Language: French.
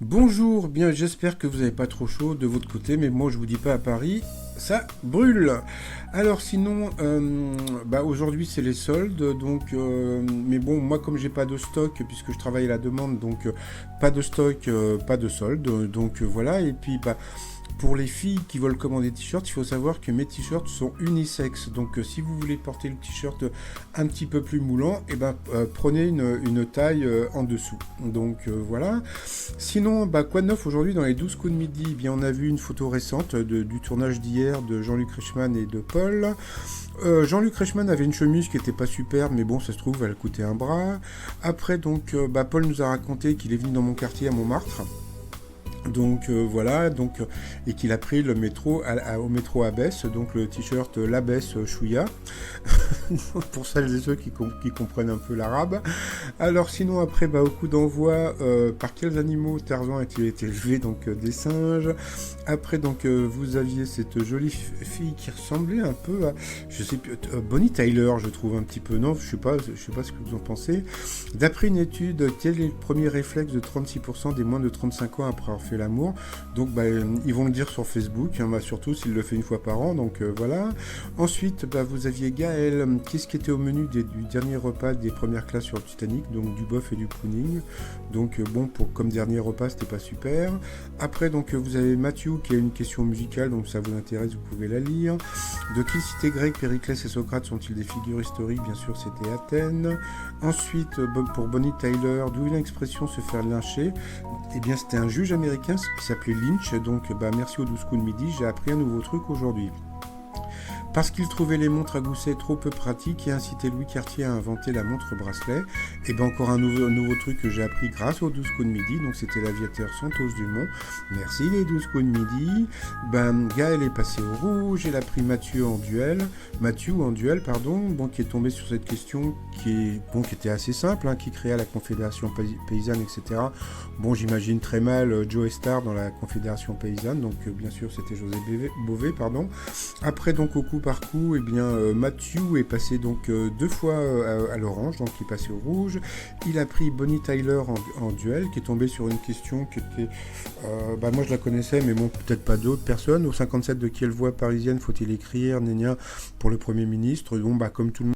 Bonjour, bien j'espère que vous n'avez pas trop chaud de votre côté, mais moi je vous dis pas à Paris, ça brûle. Alors sinon, aujourd'hui c'est les soldes, donc mais bon moi comme j'ai pas de stock puisque je travaille à la demande, donc pas de stock, pas de solde, donc voilà. Et puis pour les filles qui veulent commander des t-shirts, il faut savoir que mes t-shirts sont unisexes. Donc si vous voulez porter le t-shirt un petit peu plus moulant, prenez une taille en dessous. Donc voilà. Sinon, quoi de neuf aujourd'hui dans les 12 coups de midi? Eh bien, on a vu une photo récente du tournage d'hier de Jean-Luc Reichmann et de Paul. Jean-Luc Reichmann avait une chemise qui était pas super, mais bon, ça se trouve, elle coûtait un bras. Après, donc, Paul nous a raconté qu'il est venu dans mon quartier à Montmartre. Donc voilà, et qu'il a pris le métro au métro Abbesse, donc le t-shirt l'Abbesse Chouïa, pour celles et ceux qui comprennent un peu l'arabe. Alors sinon après, au coup d'envoi, par quels animaux Tarzan a-t-il été élevé? Donc des singes. Après donc vous aviez cette jolie fille qui ressemblait un peu à, je sais plus, Bonnie Tyler, je trouve un petit peu, non, je sais pas ce que vous en pensez. D'après une étude, quel est le premier réflexe de 36% des moins de 35 ans après avoir fait l'amour? Donc ils vont le dire sur Facebook, hein, surtout s'il le fait une fois par an, donc voilà. Ensuite, vous aviez Gaël, qu'est-ce qui était au menu du dernier repas des premières classes sur le Titanic? Donc du bœuf et du pudding. Donc comme dernier repas, c'était pas super. Après, donc vous avez Mathieu qui a une question musicale, donc ça vous intéresse, vous pouvez la lire. De quelle cité grecque Périclès et Socrate sont-ils des figures historiques? Bien sûr, c'était Athènes. Ensuite, pour Bonnie Tyler, d'où vient l'expression se faire lyncher? Eh bien, c'était un juge américain qui s'appelait Lynch. Donc, merci aux 12 coups de midi, j'ai appris un nouveau truc aujourd'hui. Parce qu'il trouvait les montres à gousset trop peu pratiques et incitait Louis Cartier à inventer la montre bracelet. Et encore un nouveau truc que j'ai appris grâce aux 12 coups de midi. Donc c'était l'aviateur Santos Dumont. Merci les 12 coups de midi. Gaël est passé au rouge. Elle a pris Mathieu en duel, qui est tombé sur cette question qui était assez simple, hein, qui créa la Confédération paysanne, etc. Bon, j'imagine très mal Joe Star dans la Confédération paysanne. Donc bien sûr c'était José Bové, pardon. Après donc au coup par coup, Mathieu est passé donc deux fois à l'orange, donc il est passé au rouge. Il a pris Bonnie Tyler en duel, qui est tombé sur une question qui était, moi je la connaissais, mais bon peut-être pas d'autres personnes. Au 57, de quelle voix parisienne faut-il écrire, Nénia, pour le Premier ministre? Bon, comme tout le monde